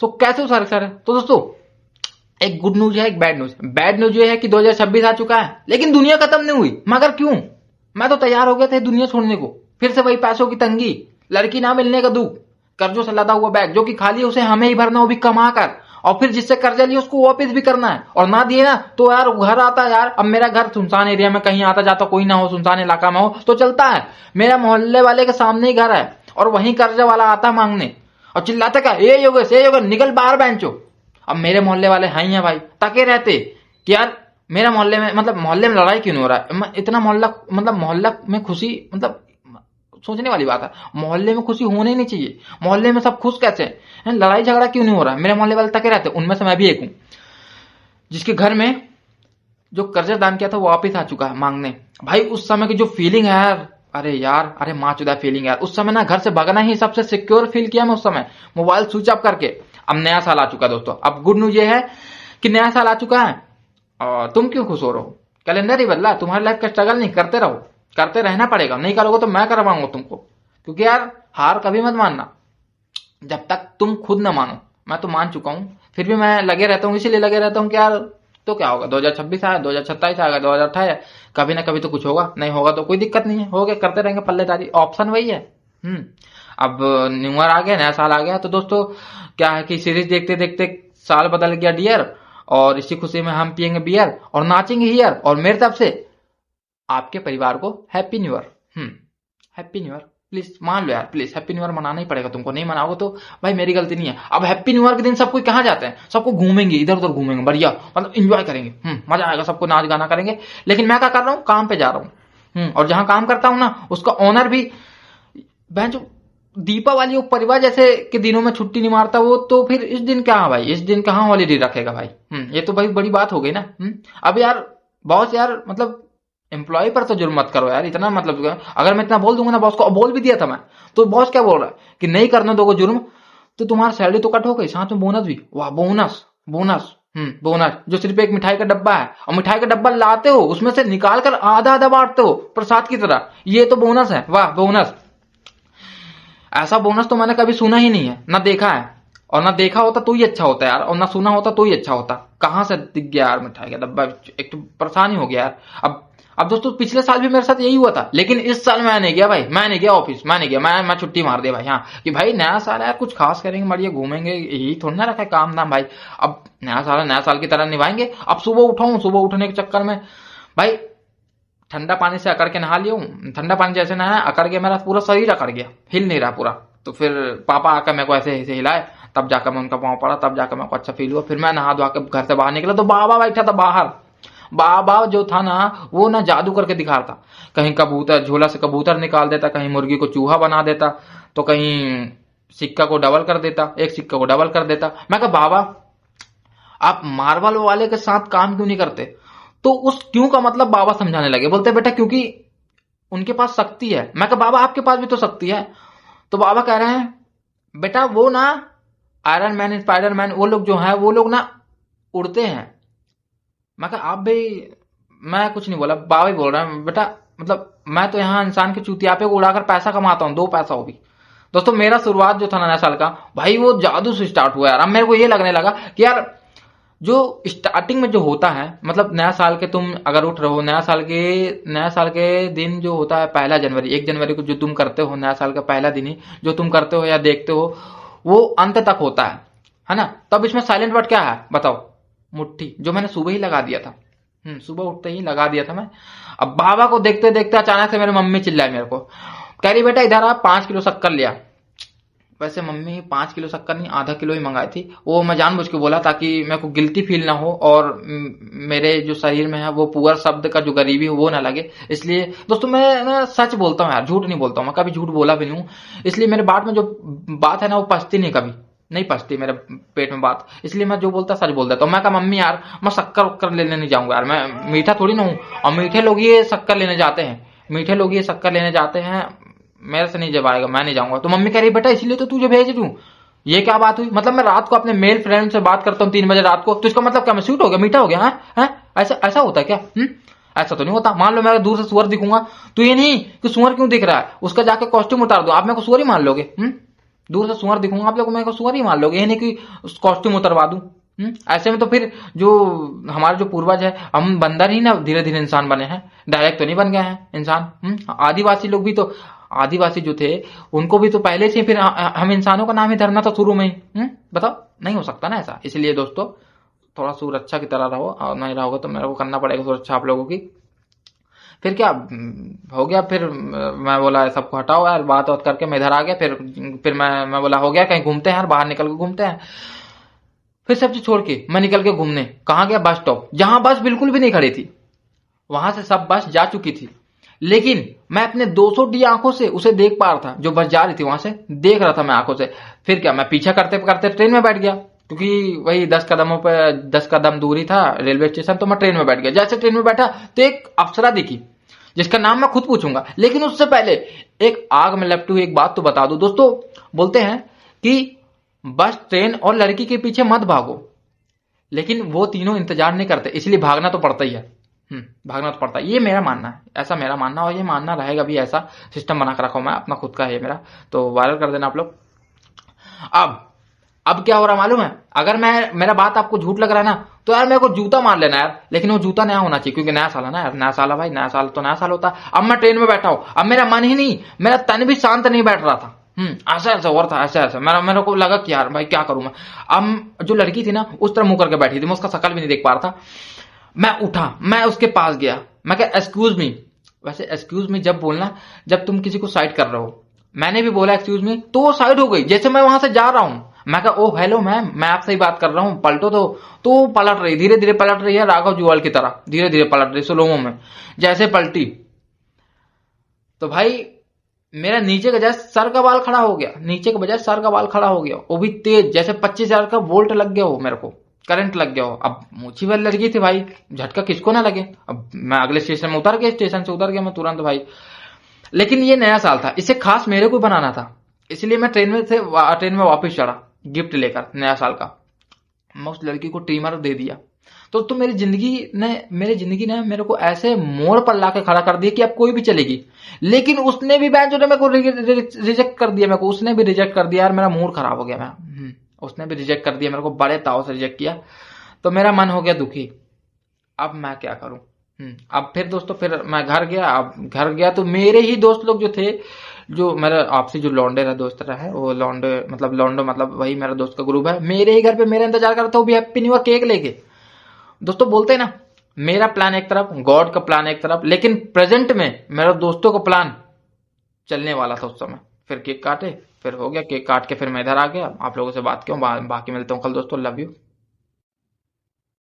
सो कैसे हो सारे सारे। तो दोस्तों एक गुड न्यूज है, एक बैड न्यूज। बैड न्यूज ये है कि 2026 आ चुका है लेकिन दुनिया खत्म नहीं हुई। मगर क्यों? मैं तो तैयार हो गया था दुनिया छोड़ने को। फिर से वही पैसों की तंगी, लड़की ना मिलने का दुख, कर्जों से लदा हुआ बैग जो कि खाली है उसे हमें ही भरना, वो भी कमा कर, और फिर जिससे कर्जा लिया उसको वापस भी करना है, और ना दिए ना तो यार घर आता है। यार अब मेरा घर सुनसान एरिया में कहीं आता जाता कोई ना हो, सुनसान इलाका में हो तो चलता है। मेरा मोहल्ले वाले के सामने ही घर है और वहीं कर्जा वाला आता मांगने और चिल्लाता क्या, ये योगेश ये योगेश निकल बाहर बेंचो। अब मेरे मोहल्ले वाले हैं ही हैं भाई, तके रहते कि यार मेरा मोहल्ले में मतलब मोहल्ले में लड़ाई क्यों नहीं हो रहा है। इतना मोहल्ला मतलब मोहल्ला में खुशी, मतलब सोचने वाली बात है। मोहल्ले में खुशी होने नहीं चाहिए, मोहल्ले में सब खुश कैसे हैं, लड़ाई झगड़ा क्यों नहीं हो रहा है। मेरे मोहल्ले वाले तके रहते, उनमें से मैं भी एक हूं जिसके घर में जो कर्जा दान किया था वो वापिस आ चुका है मांगने। भाई उस समय की जो फीलिंग है यार, अरे यार अरे माँ चुदा फीलिंग यार। उस समय ना घर से भगना ही सबसे सिक्योर फील किया मैं उस समय, मोबाइल स्विच ऑफ करके। अब नया साल आ चुका है दोस्तों। अब गुड न्यूज ये है कि नया साल आ चुका है और तुम क्यों खुश हो रहे हो। कैलेंडर ही बदला, तुम्हारी लाइफ का स्ट्रगल नहीं, करते रहो, करते रहना पड़ेगा। नहीं करोगे तो मैं करवाऊंगा तुमको, क्योंकि यार हार कभी मत मानना जब तक तुम खुद ना मानो। मैं तो मान चुका हूं, फिर भी मैं लगे रहता हूँ, इसीलिए लगे रहता हूँ कि यार तो क्या होगा, 2026 आया, 2027 आएगा, 2028, कभी ना कभी तो कुछ होगा, नहीं होगा तो कोई दिक्कत नहीं है, हो गया करते रहेंगे पल्लेदारी, ऑप्शन वही है। अब न्यू ईयर आ गया, नया साल आ गया, तो दोस्तों क्या है कि सीरीज देखते देखते साल बदल गया डियर, और इसी खुशी में हम पियेंगे बियर और नाचेंगे हियर। और मेरे तरफ से आपके परिवार को happy new year. Happy new year please मान लो यार, प्लीज हैप्पी न्यू ईयर मनाना ही पड़ेगा तुमको, नहीं मनाओगे तो भाई मेरी गलती नहीं है। अब हैप्पी न्यू ईयर के दिन सब कोई कहाँ जाते हैं, सबको घूमेंगे, इधर उधर घूमेंगे, बढ़िया मतलब इंजॉय करेंगे, मजा आएगा, सबको नाच गाना करेंगे। लेकिन मैं क्या कर रहा हूँ, काम पे जा रहा हूँ, और जहां काम करता हूँ ना उसका ऑनर भी बहन जो दीपावली और परिवार जैसे के दिनों में छुट्टी नहीं मारता वो, तो फिर इस दिन कहाँ भाई, इस दिन कहाँ हॉलीडे रखेगा भाई। ये तो भाई बड़ी बात हो गई ना। अब यार बॉस यार मतलब एम्प्लॉय पर तो जुर्म मत करो यार, इतना मतलब अगर मैं इतना बोल दूंगा ना बॉस को, बोल भी दिया था मैं, तो बॉस क्या बोल रहा है कि नहीं करने दोगे जुर्म तो तुम्हारा सैलरी तो कट हो गई, साथ में बोनस भी। वाह बोनस बोनस बोनस जो सिर्फ एक मिठाई का डब्बा है, और मिठाई का डब्बा लाते हो उसमें से निकाल कर आधा आधा बांटते हो प्रसाद की तरह, ये तो बोनस है। वाह बोनस, ऐसा बोनस तो मैंने कभी सुना ही नहीं है, ना देखा है, और ना देखा होता तो ही अच्छा होता यार, और ना सुना होता तो ही अच्छा होता। कहां से दिख गया यार मिठाई का डब्बा, एक तो परेशान ही हो गया यार। अब दोस्तों पिछले साल भी मेरे साथ यही हुआ था, लेकिन इस साल मैं नहीं गया भाई, मैं नहीं गया ऑफिस, मैं नहीं गया, मैं छुट्टी मार दिया भाई। हाँ कि भाई नया साल है यार, कुछ खास करेंगे, बढ़िया घूमेंगे, यही थोड़ा ना रखा है काम नाम भाई। अब नया साल है, नया साल की तरह निभाएंगे। अब सुबह उठाऊं, सुबह उठने के चक्कर में भाई ठंडा पानी से अकड़ के नहा लिया हूँ, ठंडा पानी जैसे नहाया अकड़ गया, मेरा पूरा शरीर अकड़ गया, हिल नहीं रहा पूरा। तो फिर पापा आकर मेरे को ऐसे ऐसे हिलाए, तब जाकर मैं उनका पाँव पड़ा, तब जाकर मेरे को अच्छा फील हुआ। फिर मैं नहा धोआ के घर से बाहर निकला तो बाबा बैठा था बाहर। बाबा जो था ना वो ना जादू करके दिखा रहा था, कहीं कबूतर झोला से कबूतर निकाल देता, कहीं मुर्गी को चूहा बना देता, तो कहीं सिक्का को डबल कर देता, एक सिक्का को डबल कर देता। मैं कहा बाबा आप मार्बल वाले के साथ काम क्यों नहीं करते, तो उस क्यों का मतलब बाबा समझाने लगे, बोलते बेटा क्योंकि उनके पास शक्ति है। मैं कहा बाबा आपके पास भी तो शक्ति है। तो बाबा कह रहे हैं बेटा वो ना आयरन मैन स्पाइडर मैन वो लोग जो है वो लोग ना उड़ते हैं। मैं कहा आप भी, मैं कुछ नहीं बोला, बाबा ही बोल रहे हैं बेटा मतलब मैं तो यहाँ इंसान के चूतियापे को उड़ाकर पैसा कमाता हूँ, 2 पैसा हो भी। दोस्तों मेरा शुरुआत जो था नया साल का भाई वो जादू से स्टार्ट हुआ यार। अब मेरे को ये लगने लगा कि यार जो स्टार्टिंग में जो होता है मतलब नया साल के तुम अगर उठ रहे हो, नया साल के दिन जो होता है 1 जनवरी, 1 जनवरी को जो तुम करते हो नया साल का पहला दिन ही जो तुम करते हो या देखते हो वो अंत तक होता है ना। तब इसमें साइलेंट वर्ड क्या है बताओ, मुट्ठी, जो मैंने सुबह ही लगा दिया था, सुबह उठते ही लगा दिया था मैं। अब बाबा को देखते देखते अचानक से मेरी मम्मी चिल्लाई मेरे को, कह रही बेटा इधर आप 5 किलो शक्कर लिया। वैसे मम्मी 5 किलो शक्कर नहीं आधा किलो ही मंगाई थी, वो मैं जानबूझ के बोला ताकि मेरे को गिल्टी फील ना हो और मेरे जो शरीर में है वो पुअर शब्द का जो गरीबी हो वो ना लगे। इसलिए दोस्तों मैं ना सच बोलता हूँ यार, झूठ नहीं बोलता हूँ, मैं कभी झूठ बोला भी नहीं हूँ। इसलिए मेरे बात में जो बात है ना वो पचती नहीं, कभी नहीं पचती मेरे पेट में बात, इसलिए मैं जो बोलता सच बोल देता हूँ। मैं कहा मम्मी यार मैं शक्कर उक्कर लेने नहीं जाऊंगा यार, मैं मीठा थोड़ी ना हूँ, और मीठे लोग ये शक्कर लेने जाते हैं, मीठे लोग ये शक्कर लेने जाते हैं, मेरे से नहीं जब आएगा, मैं नहीं जाऊंगा। तो मम्मी कह रही बेटा इसलिए तो तुझे भेज दूं, ये क्या बात हुई, मतलब मैं रात को अपने मेल फ्रेंड से बात करता हूँ 3 बजे रात को, तो इसका मतलब क्या मैं स्वीट हो गया, मीठा हो गया? है ऐसा होता है क्या? ऐसा तो नहीं होता। मान लो मैं दूर से सुअर दिखूंगा तो ये नहीं कि सुअर क्यों दिख रहा है, उसका जाके कॉस्ट्यूम उतार दो, आप मेरे को सुअर ही मान लोगे? दूर से सुअर दिखूंगा आप लोगों को, मेरे को सुअर ही मान लोगे, ये नहीं कि कॉस्ट्यूम उतरवा दूं। ऐसे में तो फिर जो हमारे जो पूर्वज है, हम बंदर ही ना धीरे धीरे इंसान बने हैं, डायरेक्ट तो नहीं बन गए हैं इंसान। आदिवासी लोग भी तो, आदिवासी जो थे उनको भी तो पहले से फिर हम इंसानों का नाम ही धरना था शुरू में ही। बताओ, नहीं हो सकता ना ऐसा। इसलिए दोस्तों थोड़ा सुरक्षा की तरह रहो, और नहीं रहोगे तो मेरे को करना पड़ेगा सुरक्षा आप लोगों की। फिर क्या हो गया, फिर मैं बोला सबको हटाओ यार, बात बात करके मैं इधर आ गया। फिर मैं बोला हो गया, कहीं घूमते हैं यार, बाहर निकल के घूमते हैं। फिर सब चीज छोड़ के मैं निकल के घूमने कहाँ गया, बस स्टॉप, जहां बस बिल्कुल भी नहीं खड़ी थी। वहां से सब बस जा चुकी थी, लेकिन मैं अपने 200 डी आंखों से उसे देख पा रहा था, जो बस जा रही थी वहां से देख रहा था मैं आंखों से। फिर क्या, मैं पीछा करते करते ट्रेन में बैठ गया, क्योंकि वही 10 कदम दूरी था रेलवे स्टेशन, तो मैं ट्रेन में बैठ गया। जैसे ट्रेन में बैठा तो एक अप्सरा दिखी, जिसका नाम मैं खुद पूछूंगा, लेकिन उससे पहले एक आग में लपटी हुई एक बात तो बता दूं दोस्तों। बोलते हैं कि बस, ट्रेन और लड़की के पीछे मत भागो, लेकिन वो तीनों इंतजार नहीं करते, इसलिए भागना तो पड़ता ही है। भागना तो पड़ता है, ये मेरा मानना है, ऐसा मेरा मानना, और ये मानना रहेगा भी। ऐसा सिस्टम बना कर रखा हूं मैं अपना, खुद का है मेरा, तो वायरल कर देना आप लोग। अब क्या हो रहा मालूम है, अगर मेरा बात आपको झूठ लग रहा है ना, तो यार मेरे को जूता मार लेना यार, लेकिन वो जूता नया होना चाहिए, क्योंकि नया साल है ना यार, नया साल है भाई, नया साल तो नया साल होता है। अब मैं ट्रेन में बैठा हूं, अब मेरा मन ही नहीं, मेरा तन भी शांत नहीं बैठ रहा था। ऐसा ऐसा और था, ऐसा ऐसा मेरे को लगा कि यार भाई क्या करूं मैं। अब जो लड़की थी ना, उस तरह मुंह करके बैठी थी, मैं उसका शकल भी नहीं देख पा रहा था। मैं उठा, मैं उसके पास गया, मैं कहा एक्सक्यूज मी। वैसे एक्सक्यूज मी जब बोलना, जब तुम किसी को साइड कर रहे हो। मैंने भी बोला एक्सक्यूज मी, तो वो साइड हो गई, जैसे मैं वहां से जा रहा हूं। मैं कहा ओ हेलो मैम, मैं आपसे ही बात कर रहा हूं, पलटो तो वो पलट रही, धीरे धीरे पलट रही है, राघव जुआल की तरह धीरे धीरे पलट रही, स्लोमो में। जैसे पलटी तो भाई मेरा नीचे का बजाय सर का बाल खड़ा हो गया, नीचे के बजाय सर का बाल खड़ा हो गया, वो भी तेज, जैसे 25,000 का वोल्ट लग गया हो, मेरे को करंट लग गया हो। अब मुझी वाली लड़की थी भाई, झटका किसको ना लगे। अब मैं अगले स्टेशन में उतर गया, स्टेशन से उतर गया मैं तुरंत भाई। लेकिन ये नया साल था, इसे खास मेरे को बनाना था, इसलिए मैं ट्रेन में वापस चढ़ा गिफ्ट लेकर नया साल का। मैं उस लड़की को ट्रिमर दे दिया। तो मेरी जिंदगी ने मेरे को ऐसे मोड़ पर लाके खड़ा कर दिया कि अब कोई भी चलेगी। लेकिन उसने भी बैच मेरे को रिजेक्ट कर दिया, मेरे को उसने भी रिजेक्ट कर दिया यार, मेरा मूड खराब हो गया। मैं उसने भी रिजेक्ट कर दिया, मेरे को बड़े ताव से रिजेक्ट किया, तो मेरा मन हो गया दुखी। अब मैं क्या करूं। अब फिर दोस्तों, फिर मैं घर गया। अब घर गया तो मेरे ही दोस्त लोग जो थे, जो मेरा आपसी जो लौंडे रहा दोस्त रहा है, वो लौंडो मतलब वही मेरा दोस्त का ग्रुप है, मेरे ही घर पे मेरा इंतजार कर रहा था, वो भी हैप्पी न्यू ईयर केक लेके। दोस्तों बोलते हैं ना, मेरा प्लान एक तरफ, गॉड का प्लान एक तरफ, लेकिन प्रेजेंट में मेरा दोस्तों का प्लान चलने वाला था उस समय। फिर केक काटे, फिर हो गया, केक काट के फिर मैं इधर आ गया, आप लोगों से बात किया। बाकी मिलता हूँ कल दोस्तों, लव यू।